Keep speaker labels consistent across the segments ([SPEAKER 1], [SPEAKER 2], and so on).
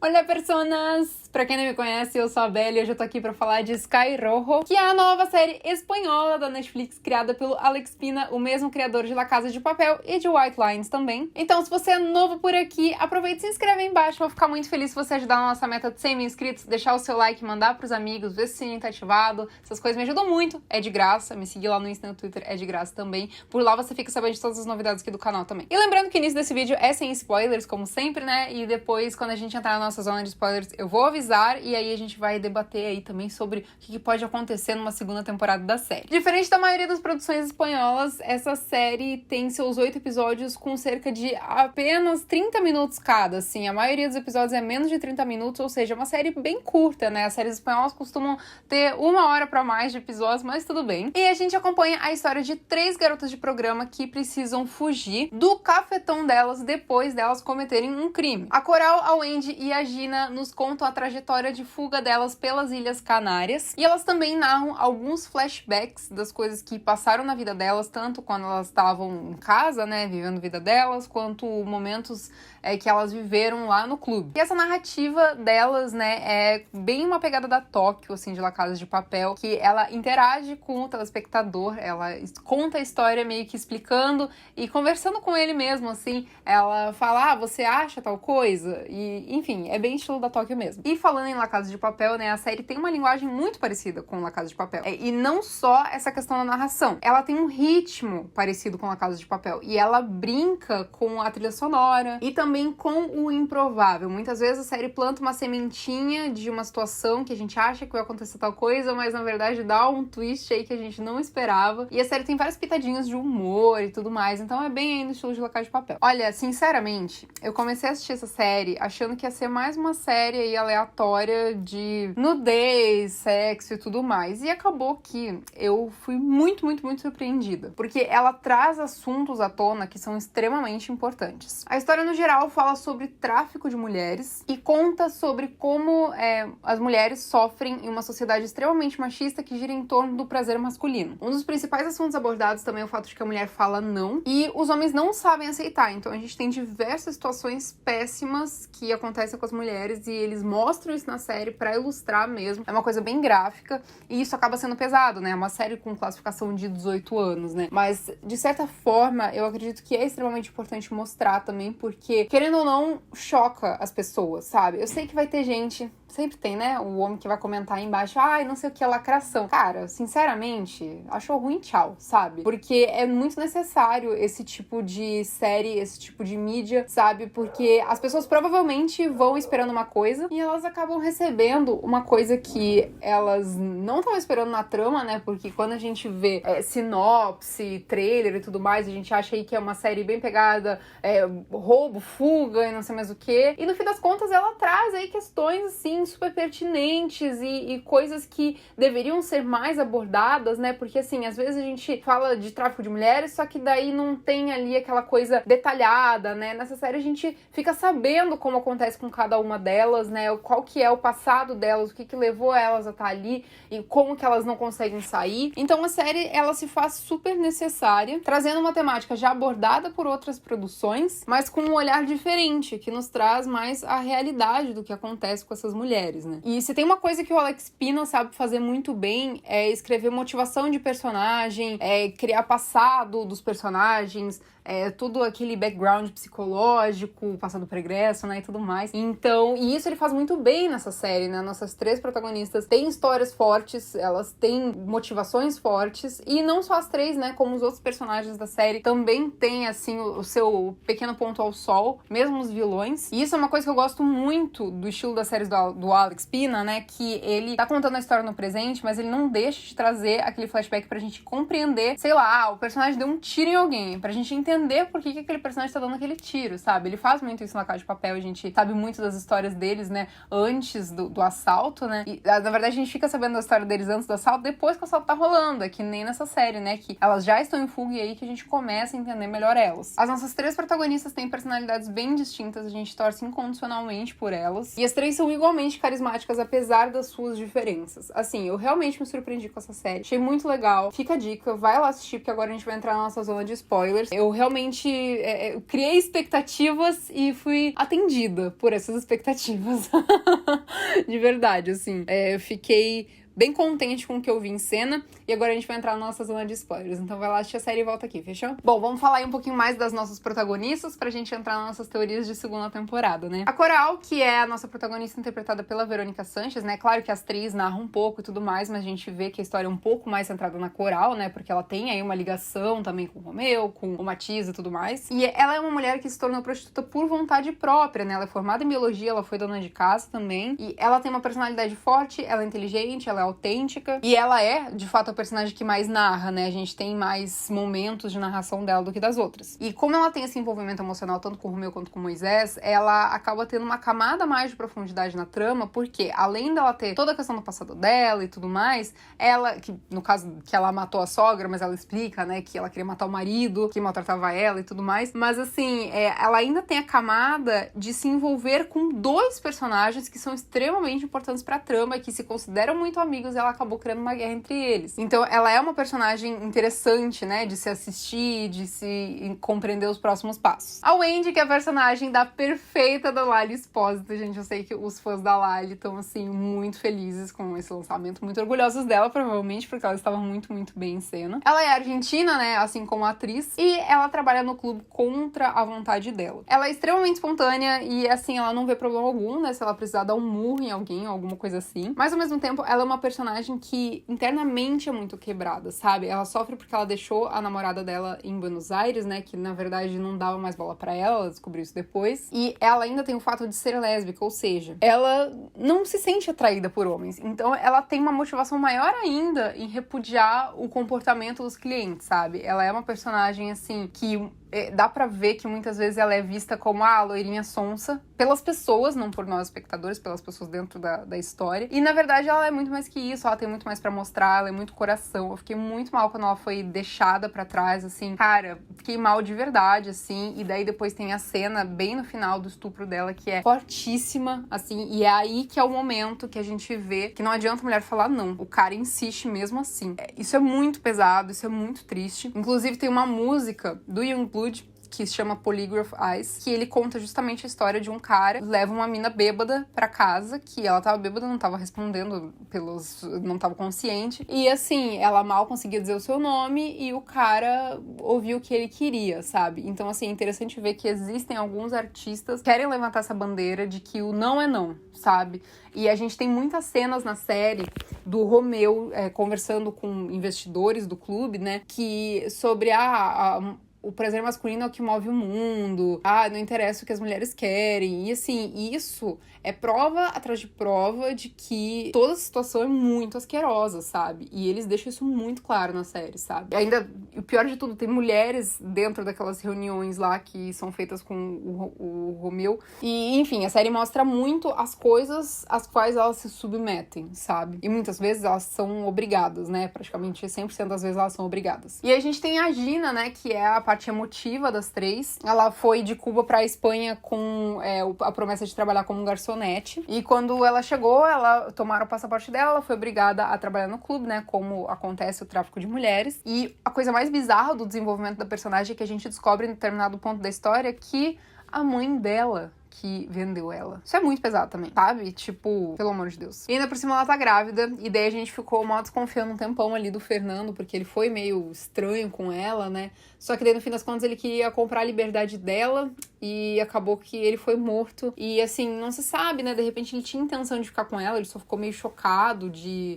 [SPEAKER 1] Olá, personas! Pra quem não me conhece, eu sou a Bella e hoje eu tô aqui pra falar de Sky Rojo, que é a nova série espanhola da Netflix, criada pelo Alex Pina, o mesmo criador de La Casa de Papel e de White Lines também. Então, se você é novo por aqui, aproveita e se inscreve aí embaixo, vou ficar muito feliz se você ajudar na nossa meta de 100 mil inscritos, deixar o seu like, mandar pros amigos, ver se o sininho tá ativado, essas coisas me ajudam muito, é de graça, me seguir lá no Insta e no Twitter é de graça também, por lá você fica sabendo de todas as novidades aqui do canal também. E lembrando que o início desse vídeo é sem spoilers, como sempre, né, e depois, quando a gente entrar na nossa zona de spoilers, eu vou avisar e aí a gente vai debater aí também sobre o que pode acontecer numa segunda temporada da série. Diferente da maioria das produções espanholas, essa série tem seus 8 episódios com cerca de apenas 30 minutos cada, assim. A maioria dos episódios é menos de 30 minutos, ou seja, é uma série bem curta, né? As séries espanholas costumam ter 1 hora pra mais de episódios, mas tudo bem. E a gente acompanha a história de 3 garotas de programa que precisam fugir do cafetão delas depois delas cometerem um crime. A Coral, a Wendy e a Gina nos contam a trajetória de fuga delas pelas Ilhas Canárias, e elas também narram alguns flashbacks das coisas que passaram na vida delas, tanto quando elas estavam em casa, né, vivendo a vida delas, quanto momentos que elas viveram lá no clube. E essa narrativa delas, né, é bem uma pegada da Tóquio, assim, de La Casa de Papel, que ela interage com o telespectador, ela conta a história meio que explicando e conversando com ele mesmo, assim, ela fala, você acha tal coisa? E, enfim, é bem estilo da Tóquio mesmo. E falando em La Casa de Papel, né, a série tem uma linguagem muito parecida com La Casa de Papel. E não só essa questão da narração, ela tem um ritmo parecido com La Casa de Papel, e ela brinca com a trilha sonora e também com o improvável. Muitas vezes a série planta uma sementinha de uma situação que a gente acha que vai acontecer tal coisa, mas na verdade dá um twist aí que a gente não esperava. E a série tem várias pitadinhas de humor e tudo mais, então é bem aí no estilo de La Casa de Papel. Olha, sinceramente, eu comecei a assistir essa série achando que ia ser mais uma série aí aleatória de nudez, sexo e tudo mais. E acabou que eu fui muito surpreendida, porque ela traz assuntos à tona que são extremamente importantes. A história, no geral, fala sobre tráfico de mulheres e conta sobre como as mulheres sofrem em uma sociedade extremamente machista que gira em torno do prazer masculino. Um dos principais assuntos abordados também é o fato de que a mulher fala não e os homens não sabem aceitar. Então a gente tem diversas situações péssimas que acontecem com as mulheres e eles mostram isso na série pra ilustrar mesmo. É uma coisa bem gráfica e isso acaba sendo pesado, né? É uma série com classificação de 18 anos, né? Mas, de certa forma, eu acredito que é extremamente importante mostrar também, porque, querendo ou não, choca as pessoas, sabe? Eu sei que vai ter gente, sempre tem, né? O homem que vai comentar aí embaixo, ai, não sei o que é lacração. Cara, sinceramente, achou ruim, tchau, sabe? Porque é muito necessário esse tipo de série, esse tipo de mídia, sabe? Porque as pessoas provavelmente vão esperando uma coisa e elas acabam recebendo uma coisa que elas não estavam esperando na trama, né? Porque quando a gente vê sinopse, trailer e tudo mais, a gente acha aí que é uma série bem pegada, roubo, fuga e não sei mais o que. E no fim das contas ela traz aí questões, assim, super pertinentes e coisas que deveriam ser mais abordadas, né? Porque, assim, às vezes a gente fala de tráfico de mulheres, só que daí não tem ali aquela coisa detalhada, né? Nessa série a gente fica sabendo como acontece com cada uma delas, né? Qual que é o passado delas, o que levou elas a estar ali e como que elas não conseguem sair. Então a série, ela se faz super necessária, trazendo uma temática já abordada por outras produções, mas com um olhar diferente, que nos traz mais a realidade do que acontece com essas mulheres, né? E se tem uma coisa que o Alex Pina sabe fazer muito bem, é escrever motivação de personagem, criar passado dos personagens, tudo aquele background psicológico, passado pregresso, né, e tudo mais. Então, e isso ele faz muito bem nessa série, né? Nossas 3 protagonistas têm histórias fortes, elas têm motivações fortes, e não só as 3, né, como os outros personagens da série também têm, assim, o seu pequeno ponto ao sol, mesmo os vilões. E isso é uma coisa que eu gosto muito do estilo das séries do Alex Pina, né, que ele tá contando a história no presente, mas ele não deixa de trazer aquele flashback pra gente compreender, sei lá, o personagem deu um tiro em alguém, pra gente entender por que aquele personagem tá dando aquele tiro, sabe? Ele faz muito isso na Casa de Papel, a gente sabe muito das histórias deles, né, antes do assalto, né? E, na verdade, a gente fica sabendo da história deles antes do assalto, depois que o assalto tá rolando, é que nem nessa série, né, que elas já estão em fuga e aí que a gente começa a entender melhor elas. As nossas 3 protagonistas têm personalidades bem distintas, a gente torce incondicionalmente por elas, e as 3 são igualmente carismáticas, apesar das suas diferenças. Assim, eu realmente me surpreendi com essa série, achei muito legal, fica a dica, vai lá assistir, porque agora a gente vai entrar na nossa zona de spoilers. Eu realmente eu criei expectativas e fui atendida por essas expectativas. De verdade, assim. Eu fiquei bem contente com o que eu vi em cena. E agora a gente vai entrar na nossa zona de spoilers. Então vai lá assistir a série e volta aqui, fechou? Bom, vamos falar aí um pouquinho mais das nossas protagonistas pra gente entrar nas nossas teorias de segunda temporada, né? A Coral, que é a nossa protagonista interpretada pela Verônica Sanches, né? Claro que a atriz narra um pouco e tudo mais, mas a gente vê que a história é um pouco mais centrada na Coral, né? Porque ela tem aí uma ligação também com o Romeu, com o Matias e tudo mais. E ela é uma mulher que se tornou prostituta por vontade própria, né? Ela é formada em biologia, ela foi dona de casa também. E ela tem uma personalidade forte, ela é inteligente, ela é autêntica. E ela é, de fato, a personagem que mais narra, né? A gente tem mais momentos de narração dela do que das outras. E como ela tem esse envolvimento emocional tanto com o Romeu quanto com o Moisés, ela acaba tendo uma camada mais de profundidade na trama, porque além dela ter toda a questão do passado dela e tudo mais, ela, que no caso que ela matou a sogra, mas ela explica, né, que ela queria matar o marido, que maltratava ela e tudo mais, mas assim, ela ainda tem a camada de se envolver com dois personagens que são extremamente importantes pra trama e que se consideram muito amigos, e ela acabou criando uma guerra entre eles. Então ela é uma personagem interessante, né, de se assistir, de se compreender os próximos passos. A Wendy, que é a personagem da perfeita da Lali Espósito, gente, eu sei que os fãs da Lali estão, assim, muito felizes com esse lançamento, muito orgulhosos dela, provavelmente, porque ela estava muito, muito bem em cena. Ela é argentina, né, assim como a atriz, e ela trabalha no clube contra a vontade dela. Ela é extremamente espontânea e, assim, ela não vê problema algum, né, se ela precisar dar um murro em alguém ou alguma coisa assim, mas, ao mesmo tempo, ela é uma personagem que internamente é muito quebrada, sabe? Ela sofre porque ela deixou a namorada dela em Buenos Aires, né, que, na verdade, não dava mais bola pra ela descobriu isso depois, e ela ainda tem o fato de ser lésbica, ou seja, ela não se sente atraída por homens, então ela tem uma motivação maior ainda em repudiar o comportamento dos clientes, sabe? Ela é uma personagem, assim, que dá pra ver que muitas vezes ela é vista como a loirinha sonsa pelas pessoas, não por nós espectadores, pelas pessoas dentro da história. E, na verdade, ela é muito mais que isso, ela tem muito mais pra mostrar, ela é muito coração. Eu fiquei muito mal quando ela foi deixada pra trás, assim. Cara, fiquei mal de verdade, assim. E daí depois tem a cena bem no final do estupro dela, que é fortíssima, assim. E é aí que é o momento que a gente vê que não adianta a mulher falar não. O cara insiste mesmo assim. Isso é muito pesado, isso é muito triste. Inclusive, tem uma música do Youngblood que se chama Polygraph Eyes, que ele conta justamente a história de um cara que leva uma mina bêbada pra casa, que ela tava bêbada, não tava respondendo não tava consciente, e assim, ela mal conseguia dizer o seu nome e o cara ouviu o que ele queria, sabe? Então, assim, é interessante ver que existem alguns artistas que querem levantar essa bandeira de que o não é não, sabe? E a gente tem muitas cenas na série do Romeu conversando com investidores do clube, né, que sobre o prazer masculino é o que move o mundo. Não interessa o que as mulheres querem. E assim, isso é prova atrás de prova de que toda a situação é muito asquerosa, sabe? E eles deixam isso muito claro na série, sabe? E ainda, o pior de tudo, tem mulheres dentro daquelas reuniões lá que são feitas com o Romeu. E, enfim, a série mostra muito as coisas às quais elas se submetem, sabe? E muitas vezes elas são obrigadas, né? Praticamente 100% das vezes elas são obrigadas. E aí a gente tem a Gina, né? Que é a parte emotiva das três. Ela foi de Cuba pra Espanha com a promessa de trabalhar como garçonete. E quando ela chegou, ela tomaram o passaporte dela, ela foi obrigada a trabalhar no clube, né? Como acontece o tráfico de mulheres. E a coisa mais bizarra do desenvolvimento da personagem é que a gente descobre em determinado ponto da história que a mãe dela que vendeu ela. Isso é muito pesado também, sabe? Tipo, pelo amor de Deus. E ainda por cima ela tá grávida, e daí a gente ficou mal desconfiando um tempão ali do Fernando, porque ele foi meio estranho com ela, né? Só que daí no fim das contas ele queria comprar a liberdade dela, e acabou que ele foi morto. E assim, não se sabe, né? De repente ele tinha intenção de ficar com ela, ele só ficou meio chocado de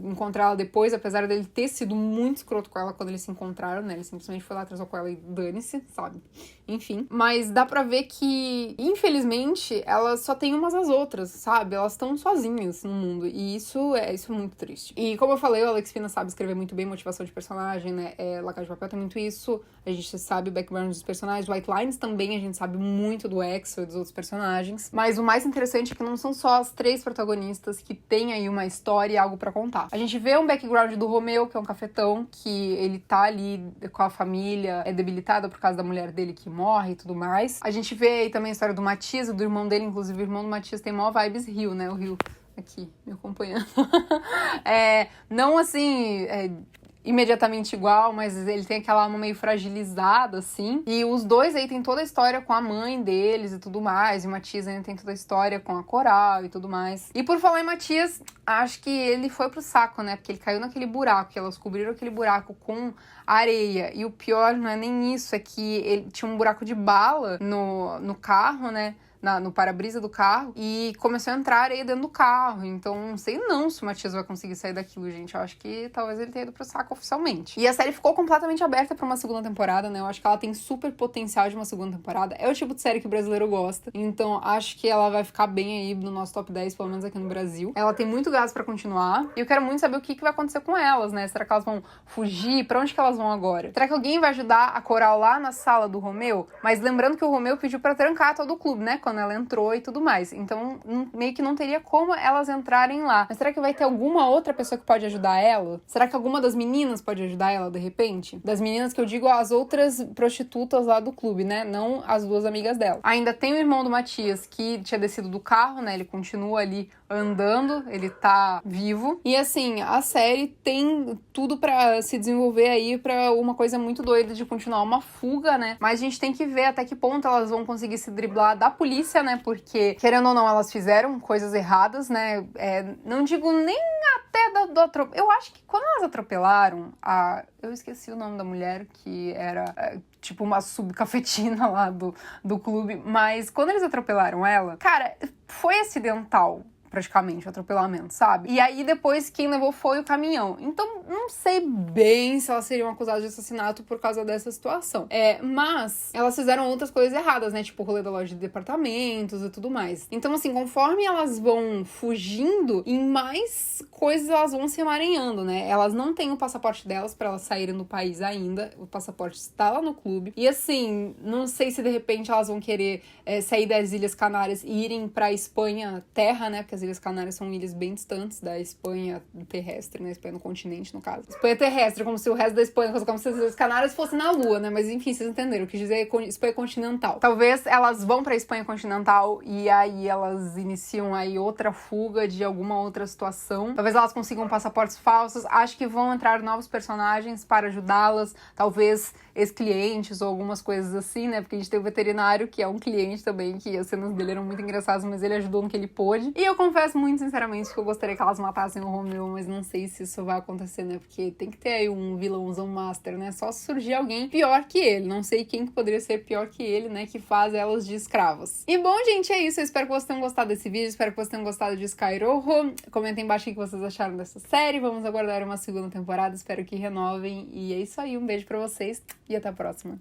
[SPEAKER 1] encontrar ela depois, apesar dele ter sido muito escroto com ela quando eles se encontraram, né? Ele simplesmente foi lá, transou com ela e dane-se, sabe? Enfim. Mas dá pra ver que, infelizmente, elas só têm umas às outras, sabe? Elas estão sozinhas no mundo. E isso é muito triste. E como eu falei, o Alex Pina sabe escrever muito bem motivação de personagem, né? La Casa de Papel tem muito isso. A gente sabe o background dos personagens. White Lines também, a gente sabe muito do Exo e dos outros personagens. Mas o mais interessante é que não são só as três protagonistas que têm aí uma história e algo pra contar. A gente vê um background do Romeu, que é um cafetão, que ele tá ali com a família, é debilitada por causa da mulher dele que morre e tudo mais. A gente vê aí também a história do Matias, do irmão dele, inclusive o irmão do Matias tem mó vibes Rio, né? O Rio aqui, me acompanhando. Não assim, imediatamente igual, mas ele tem aquela alma meio fragilizada, assim. E os dois aí tem toda a história com a mãe deles e tudo mais. E o Matias ainda tem toda a história com a Coral e tudo mais. E por falar em Matias, acho que ele foi pro saco, né? Porque ele caiu naquele buraco, que elas cobriram aquele buraco com areia. E o pior não é nem isso, é que ele tinha um buraco de bala no carro, né? No para-brisa do carro, e começou a entrar areia dentro do carro. Então, não sei não se o Matias vai conseguir sair daquilo, gente. Eu acho que talvez ele tenha ido pro saco oficialmente. E a série ficou completamente aberta pra uma segunda temporada, né? Eu acho que ela tem super potencial de uma segunda temporada. É o tipo de série que o brasileiro gosta. Então, acho que ela vai ficar bem aí no nosso top 10, pelo menos aqui no Brasil. Ela tem muito gás pra continuar. E eu quero muito saber o que vai acontecer com elas, né? Será que elas vão fugir? Pra onde que elas vão agora? Será que alguém vai ajudar a Coral lá na sala do Romeu? Mas lembrando que o Romeu pediu pra trancar todo o clube, né? Quando ela entrou e tudo mais. Então, meio que não teria como elas entrarem lá. Mas será que vai ter alguma outra pessoa que pode ajudar ela? Será que alguma das meninas pode ajudar ela, de repente? Das meninas que eu digo, as outras prostitutas lá do clube, né? Não as duas amigas dela. Ainda tem o irmão do Matias, que tinha descido do carro, né? Ele continua ali andando, ele tá vivo. E assim, a série tem tudo pra se desenvolver aí pra uma coisa muito doida de continuar uma fuga, né? Mas a gente tem que ver até que ponto elas vão conseguir se driblar da polícia, né? Porque, querendo ou não, elas fizeram coisas erradas, né? Não digo nem até do atropelo. Eu acho que quando elas atropelaram eu esqueci o nome da mulher, que era tipo uma subcafetina lá do clube. Mas quando eles atropelaram ela, cara, foi acidental. Praticamente, o atropelamento, sabe? E aí, depois, quem levou foi o caminhão. Então, não sei bem se elas seriam acusadas de assassinato por causa dessa situação. Mas elas fizeram outras coisas erradas, né? Tipo, o rolê da loja de departamentos e tudo mais. Então, assim, conforme elas vão fugindo, em mais coisas elas vão se emaranhando, né? Elas não têm o passaporte delas pra elas saírem do país ainda. O passaporte está lá no clube. E, assim, não sei se, de repente, elas vão querer sair das Ilhas Canárias e irem pra Espanha terra, né? Porque as Ilhas Canárias são ilhas bem distantes da Espanha terrestre, né? Espanha no continente, no caso. Espanha terrestre, como se o resto da Espanha, como se as Ilhas Canárias fossem na Lua, né? Mas enfim, vocês entenderam. Eu quis dizer Espanha continental. Talvez elas vão pra Espanha continental e aí elas iniciam aí outra fuga de alguma outra situação. Talvez elas consigam passaportes falsos. Acho que vão entrar novos personagens para ajudá-las. Talvez ex-clientes ou algumas coisas assim, né? Porque a gente tem o veterinário, que é um cliente também, que as cenas dele eram muito engraçadas, mas ele ajudou no que ele pôde. E eu confesso muito sinceramente que eu gostaria que elas matassem o Romeu, mas não sei se isso vai acontecer, né? Porque tem que ter aí um vilãozão master, né? Só se surgir alguém pior que ele. Não sei quem que poderia ser pior que ele, né? Que faz elas de escravas. E bom, gente, é isso. Eu espero que vocês tenham gostado desse vídeo. Espero que vocês tenham gostado de Sky Rojo. Comentem embaixo o que vocês acharam dessa série. Vamos aguardar uma segunda temporada. Espero que renovem. E é isso aí. Um beijo pra vocês e até a próxima.